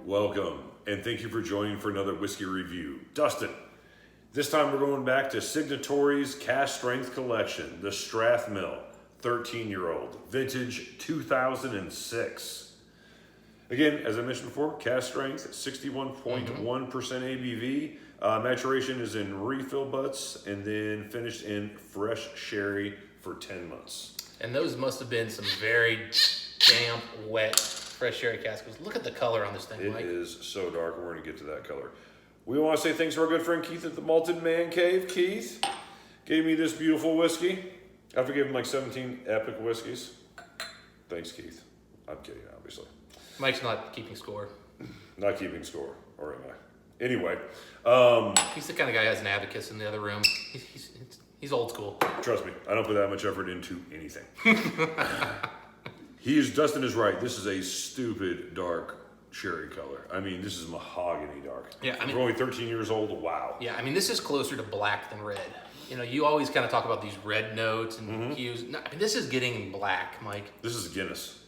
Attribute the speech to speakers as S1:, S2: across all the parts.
S1: Welcome, and thank you for joining for another whiskey review. Dustin, this time we're going back to Signatory's Cask Strength Collection, the Strathmill 13-year-old, vintage 2006. Again, as I mentioned before, cask strength, 61.1% ABV. Maturation is in refill butts and then finished in fresh sherry for 10 months.
S2: And those must have been some very damp, wet, fresh sherry casks. Look at the color on this thing, Mike.
S1: It is so dark, we're going to get to that color. We want to say thanks to our good friend Keith at the Malted Man Cave. Keith gave me this beautiful whiskey after giving him like 17 epic whiskeys. Thanks, Keith. I'm kidding, obviously.
S2: Mike's not keeping score.
S1: Not keeping score, or am I? Anyway.
S2: He's the kind of guy who has an abacus in the other room. He's old school.
S1: Trust me, I don't put that much effort into anything. Dustin is right. This is a stupid dark sherry color. I mean, this is mahogany dark.
S2: Yeah, I mean,
S1: we're only 13 years old. Wow.
S2: Yeah, I mean, this is closer to black than red. You know, you always kind of talk about these red notes and hues. No, I mean, this is getting black, Mike.
S1: This is Guinness.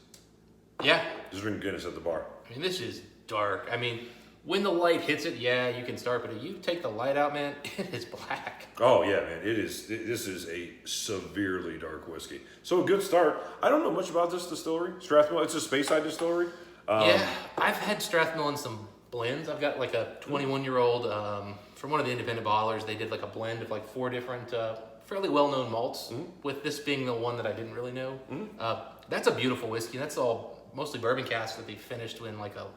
S2: Yeah.
S1: Just drink Guinness at the bar.
S2: I mean, this is dark. I mean, when the light hits it, yeah, you can start, but if you take the light out, man, it is black.
S1: Oh, yeah, man. This is a severely dark whiskey. So a good start. I don't know much about this distillery. Strathmill, it's a Speyside distillery.
S2: Yeah, I've had Strathmill in some blends. I've got like a 21-year-old from one of the independent bottlers. They did like a blend of like 4 different fairly well-known malts, with this being the one that I didn't really know. That's a beautiful whiskey. That's all mostly bourbon casks that they finished in like a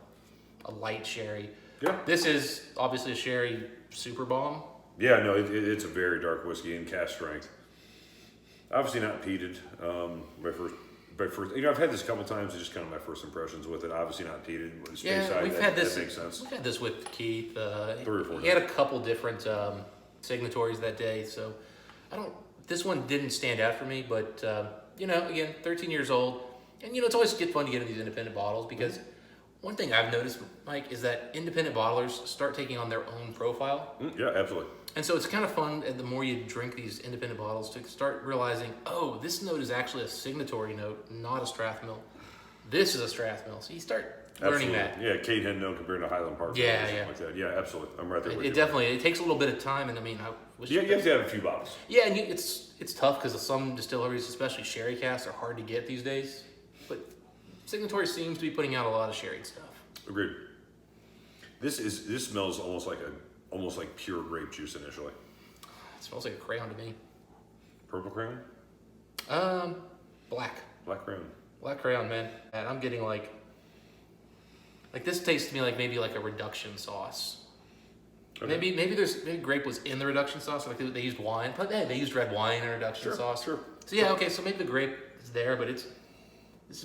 S2: light sherry.
S1: Yeah.
S2: This is obviously a sherry super bomb.
S1: Yeah, no, it's a very dark whiskey in cask strength. Obviously not peated. My first, you know, I've had this a couple times. It's just kind of my first impressions with it. Obviously not peated.
S2: Yeah, we've had this.
S1: That makes sense.
S2: We've had this with Keith.
S1: 3 or 4.
S2: He had a couple different signatories that day, so this one didn't stand out for me. But you know, again, 13 years old, and you know, it's always fun to get in these independent bottles because. One thing I've noticed, Mike, is that independent bottlers start taking on their own profile.
S1: Yeah, absolutely.
S2: And so it's kind of fun, and the more you drink these independent bottles, to start realizing, oh, this note is actually a Signatory note, not a Strathmill. This is a Strathmill. So you start learning that.
S1: Yeah, Kate had no compared to Highland Park.
S2: Yeah,
S1: yeah. Like that. Yeah, absolutely. I'm right there with you.
S2: It takes a little bit of time, and I mean, I wish
S1: you have to have a few bottles.
S2: Yeah, and it's tough because some distilleries, especially sherry casks, are hard to get these days. But Signatory seems to be putting out a lot of sherry stuff.
S1: Agreed. This smells almost like pure grape juice initially.
S2: It smells like a crayon to me.
S1: Purple crayon?
S2: Black.
S1: Black crayon.
S2: Black crayon, man. And I'm getting like this tastes to me like maybe like a reduction sauce. Okay. Maybe grape was in the reduction sauce, like they used wine. But they used red wine in reduction sauce. Sure. So yeah, okay, so maybe the grape is there, but this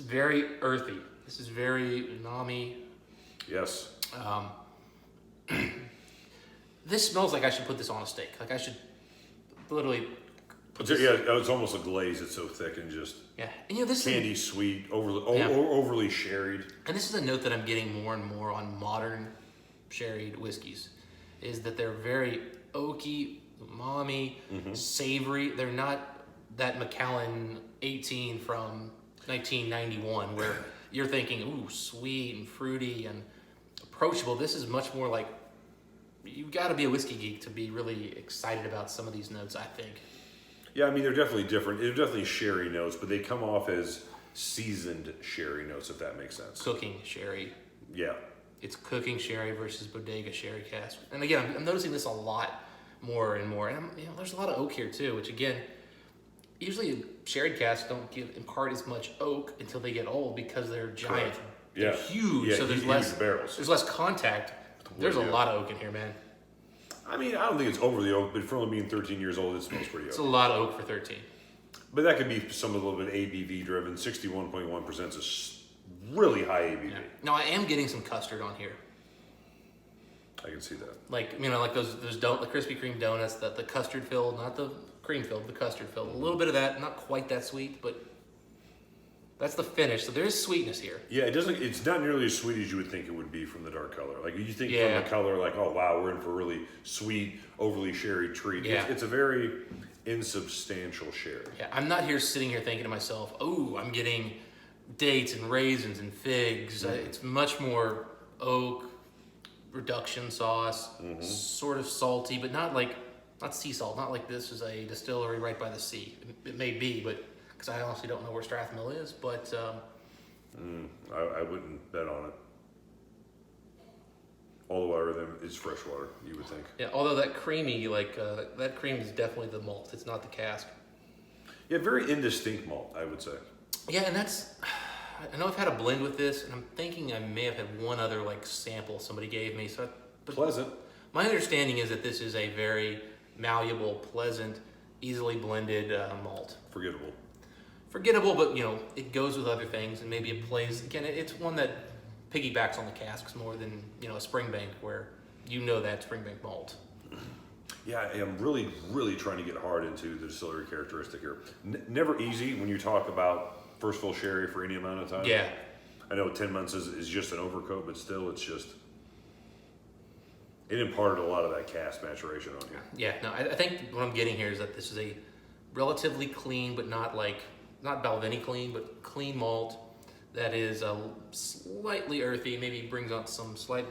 S2: is very earthy. This is very umami.
S1: Yes.
S2: This smells like I should put this on a steak. Like I should literally put this.
S1: Yeah, it's almost a glaze. It's so thick and just
S2: and you know this
S1: candy sweet, overly sherried.
S2: And this is a note that I'm getting more and more on modern sherried whiskeys, is that they're very oaky, umami, savory. They're not that Macallan 18 from 1991 where you're thinking, ooh, sweet and fruity and approachable. This is much more like, you've got to be a whiskey geek to be really excited about some of these notes, I think.
S1: Yeah, I mean, they're definitely different. They're definitely sherry notes, but they come off as seasoned sherry notes, if that makes sense.
S2: Cooking sherry.
S1: Yeah.
S2: It's cooking sherry versus bodega sherry cask. And again, I'm noticing this a lot more and more. And there's a lot of oak here too, which again, usually sherry casks don't impart as much oak until they get old because they're giant.
S1: Correct.
S2: They're huge, so there's less
S1: barrels.
S2: There's less contact. There's a lot of oak in here, man.
S1: I mean, I don't think it's overly oak, but for only being 13 years old, it smells pretty oak.
S2: It's a lot of oak for 13.
S1: But that could be some of the little bit ABV driven. 61.1% is really high ABV.
S2: Yeah. Now I am getting some custard on here.
S1: I can see that.
S2: Like, you know, like the Krispy Kreme donuts, the custard filled, not the cream filled, the custard filled. A little bit of that, not quite that sweet, but that's the finish. So there is sweetness here.
S1: Yeah, it's not nearly as sweet as you would think it would be from the dark color. Like you think from the color, like, oh wow, we're in for a really sweet, overly sherry treat.
S2: Yeah.
S1: It's a very insubstantial sherry.
S2: Yeah, I'm not sitting here thinking to myself, oh, I'm getting dates and raisins and figs. It's much more oak, reduction sauce, sort of salty, but not sea salt. Not like this is a distillery right by the sea. It may be, but because I honestly don't know where Strathmill is, but
S1: I wouldn't bet on it. All the water then is fresh water, you would think.
S2: yeah. Although that creamy, that cream is definitely the malt. It's not the cask.
S1: Yeah, very indistinct malt, I would say.
S2: Yeah, and I know I've had a blend with this, and I'm thinking I may have had one other sample somebody gave me. But
S1: Pleasant.
S2: my understanding is that this is a very malleable, pleasant, easily blended malt. Forgettable, but it goes with other things, and maybe it plays. Again, it's one that piggybacks on the casks more than a Springbank, where that Springbank malt.
S1: Yeah, I am really, really trying to get hard into the distillery characteristic here. Never easy when you talk about first fill sherry for any amount of time.
S2: Yeah.
S1: I know 10 months is just an overcoat, but still, it imparted a lot of that cask maturation on you.
S2: Yeah, no, I think what I'm getting here is that this is a relatively clean, but not Balvenie clean, but clean malt that is slightly earthy, maybe brings out some slight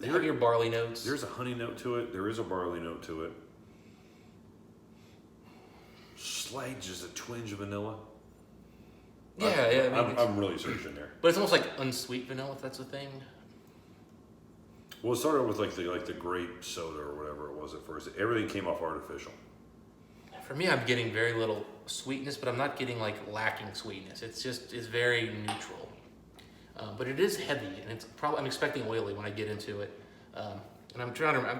S2: heavier barley notes.
S1: There's a honey note to it. There is a barley note to it. Slight, just a twinge of vanilla.
S2: Yeah,
S1: I'm really searching there.
S2: But it's almost like unsweet vanilla, if that's a thing.
S1: Well, it started with the grape soda or whatever it was at first. Everything came off artificial.
S2: For me, I'm getting very little sweetness, but I'm not getting lacking sweetness. It's very neutral. But it is heavy, and I'm expecting oily when I get into it. And I'm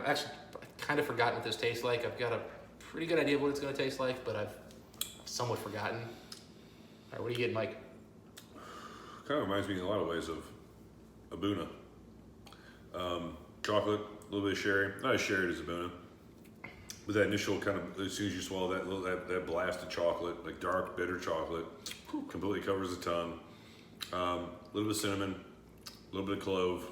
S2: actually kind of forgotten what this tastes like. I've got a pretty good idea of what it's going to taste like, but I've somewhat forgotten. All right, what do you get, Mike?
S1: Kind of reminds me in a lot of ways of Abuna. Chocolate, a little bit of sherry. Not as sherry as Abuna. But that initial kind of, as soon as you swallow that blast of chocolate, dark, bitter chocolate, completely covers the tongue. A little bit of cinnamon, a little bit of clove.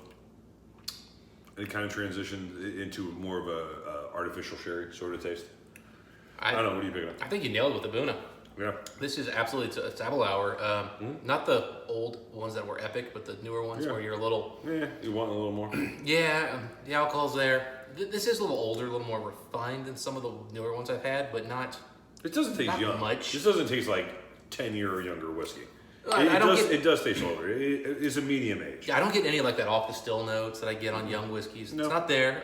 S1: And it kind of transitioned into more of a artificial sherry sort of taste. I don't know, what do you pick up?
S2: I think you nailed it with Abuna.
S1: Yeah.
S2: This is absolutely, it's apple hour. Not the old ones that were epic, but the newer ones where you're a little...
S1: Yeah, you want a little more.
S2: Yeah, the alcohol's there. This is a little older, a little more refined than some of the newer ones I've had, but not...
S1: It doesn't taste
S2: not
S1: young.
S2: much.
S1: This doesn't taste like 10-year or younger whiskey. It does taste older. It's a medium age.
S2: Yeah, I don't get any that off the still notes that I get on young whiskeys.
S1: No.
S2: It's not there.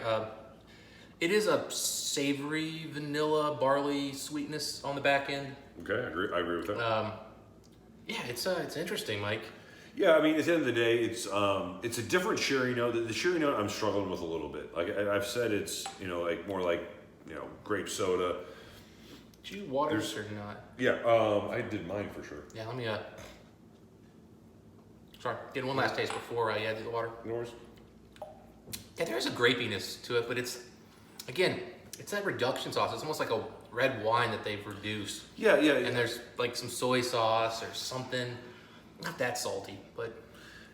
S2: It is a savory vanilla barley sweetness on the back end.
S1: Okay, I agree with that.
S2: Yeah, it's interesting, Mike.
S1: Yeah, I mean, at the end of the day, it's a different sherry note. The sherry note I'm struggling with a little bit. I've said, it's more like grape soda.
S2: Did you water this or not?
S1: Yeah, I did mine for sure.
S2: Yeah, let me sorry, get one last taste before I add the water.
S1: Yours?
S2: Yeah, there's a grapiness to it, but it's that reduction sauce. It's almost like a red wine that they've reduced.
S1: Yeah.
S2: And there's some soy sauce or something. Not that salty, but...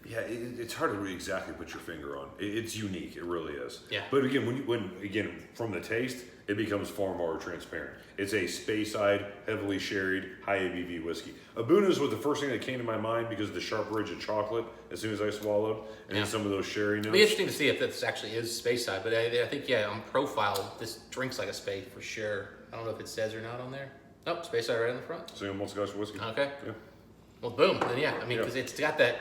S1: Yeah, it's hard to really exactly put your finger on. It's unique, it really is.
S2: Yeah.
S1: But again, from the taste, it becomes far more transparent. It's a Speyside, heavily sherried, high ABV whiskey. Abuna's was the first thing that came to my mind because of the sharp ridge of chocolate as soon as I swallowed, and then some of those sherry notes.
S2: It'll be interesting to see if this actually is Speyside, but I think, on profile, this drinks like a Spey for sure. I don't know if it says or not on there. Nope, Speyside right in the front.
S1: Single malt Scotch whiskey.
S2: Okay.
S1: Yeah.
S2: Well, boom. Then because it's got that.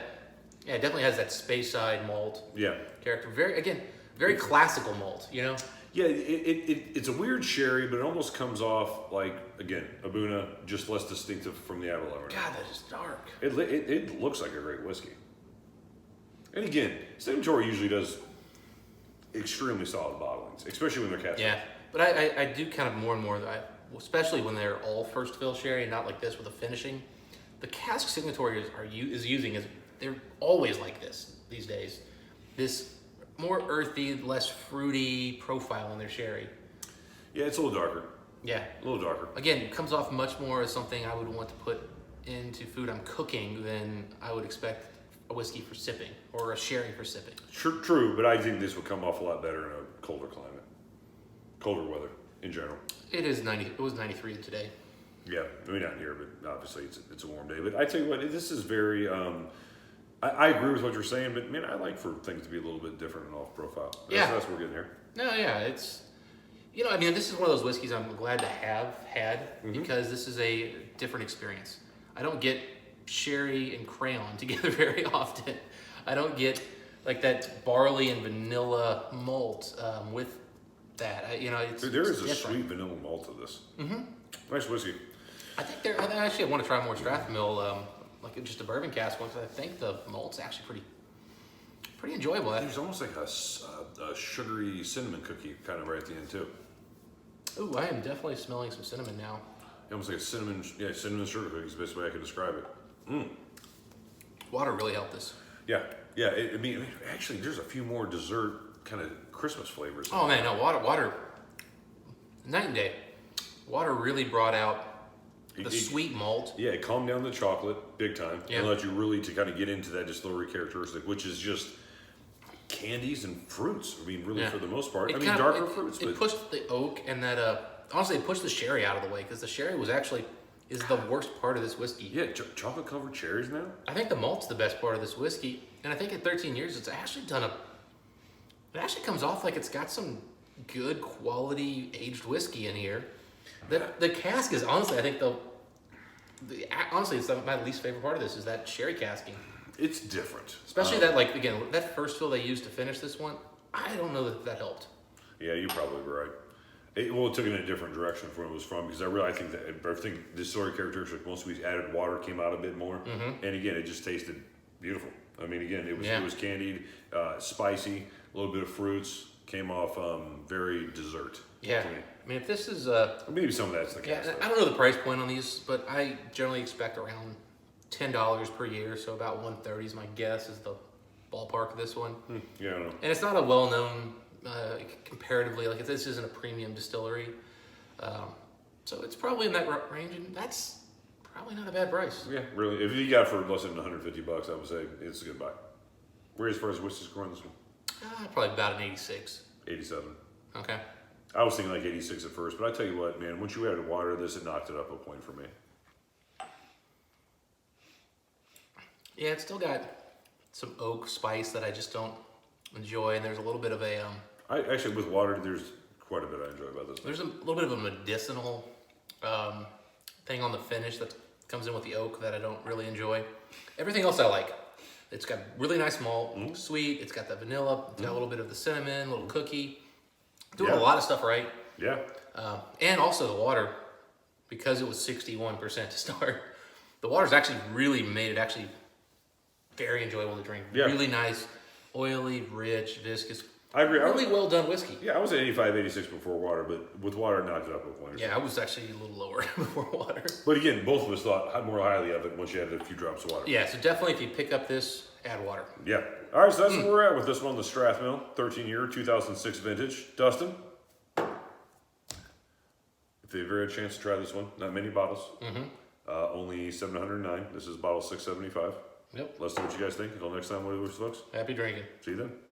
S2: Yeah, it definitely has that Speyside malt.
S1: Yeah.
S2: Character. Very classical malt.
S1: Yeah, it's a weird sherry, but it almost comes off again, Abuna, just less distinctive from the Avalon.
S2: God, that is dark.
S1: It looks like a great whiskey. And again, Signatory usually does extremely solid bottlings, especially when they're cast.
S2: Yeah, but I do kind of more and more, especially when they're all first fill sherry and not like this with a finishing. The cask Signatory is using they're always like this these days. This more earthy, less fruity profile in their sherry.
S1: Yeah, it's a little darker.
S2: Yeah.
S1: A little darker.
S2: Again, it comes off much more as something I would want to put into food I'm cooking than I would expect a whiskey for sipping or a sherry for sipping.
S1: True, but I think this would come off a lot better in a colder climate. Colder weather in general.
S2: It was 93 today.
S1: Yeah, I mean not here, but obviously it's a warm day. But I tell you what, this is very I agree with what you're saying, but man, I like for things to be a little bit different and off profile. That's what we're getting here.
S2: No, yeah, it's, you know, I mean, this is one of those whiskeys I'm glad to have had because this is a different experience. I don't get sherry and crayon together very often. I don't get like that barley and vanilla malt with that. You know, it's
S1: There is a
S2: different.
S1: sweet vanilla malt to this. Nice whiskey.
S2: I think I actually want to try more Strathmill, like just a bourbon cask one, because I think the malt's actually pretty enjoyable.
S1: There's almost like a sugary cinnamon cookie kind of right at the end too.
S2: Ooh, I am definitely smelling some cinnamon now.
S1: Almost like a cinnamon sugar cookie is the best way I could describe it.
S2: Water really helped this.
S1: Yeah. I mean, actually, there's a few more dessert kind of Christmas flavors.
S2: Oh man, no, water, night and day. Water really brought out the sweet malt.
S1: Yeah, it calmed down the chocolate big time.
S2: Yeah.
S1: And let you really to kind of get into that distillery characteristic, which is just candies and fruits. I mean, really for the most part. Darker fruits.
S2: It pushed the oak and that, honestly, it pushed the sherry out of the way because the sherry is the worst part of this whiskey.
S1: Yeah, chocolate covered cherries now.
S2: I think the malt's the best part of this whiskey. And I think at 13 years, it's actually it actually comes off like it's got some good quality aged whiskey in here. The cask is honestly, I think honestly, it's my least favorite part of this is that sherry casking.
S1: It's different.
S2: Especially that first fill they used to finish this one. I don't know that again
S1: Yeah, you're probably right. It took it in a different direction from where it was from because I think the distillery characteristic, once we added water, came out a bit more. And again, it just tasted beautiful. I mean, again, it was candied, spicy, a little bit of fruits, came off very dessert.
S2: Yeah. I mean, if this is
S1: maybe some of that's the cast.
S2: I don't know the price point on these, but I generally expect around $10 per year, so about $130 is my guess is the ballpark of this one.
S1: Yeah, I don't know.
S2: And it's not a well-known comparatively, like this isn't a premium distillery, so it's probably in that range, and that's probably not a bad price.
S1: Yeah, really. If you got it for less than $150, I would say it's a good buy. Where as far as whiskey score on this one?
S2: Probably about an 86.
S1: 87.
S2: Okay.
S1: I was thinking like 86 at first, but I tell you what, man, once you added water to this, it knocked it up a point for me.
S2: Yeah, it's still got some oak spice that I just don't enjoy, and there's a little bit of a
S1: Actually, with water, there's quite a bit I enjoy about this.
S2: there's a little bit of a medicinal thing on the finish that comes in with the oak that I don't really enjoy. Everything else I like. It's got really nice malt, sweet. It's got the vanilla. It's got a little bit of the cinnamon, a little cookie. Doing a lot of stuff right.
S1: Yeah.
S2: And also the water, because it was 61% to start, the water's actually really made it actually very enjoyable to drink.
S1: Yeah.
S2: Really nice, oily, rich, viscous.
S1: I agree.
S2: Really well done whiskey.
S1: Yeah, I was at 85, 86 before water, but with water, it knocked it up a point.
S2: Yeah, I was actually a little lower before water.
S1: But again, both of us thought more highly of it once you added a few drops of water.
S2: Yeah, so definitely if you pick up this, add water.
S1: Yeah. All right, so that's where we're at with this one, the Strathmill, 13-year, 2006 vintage. Dustin, if you've ever had a chance to try this one, not many bottles. Only 709. This is bottle 675.
S2: Yep.
S1: Let's know what you guys think. Until next time, what are those folks?
S2: Happy drinking.
S1: See you then.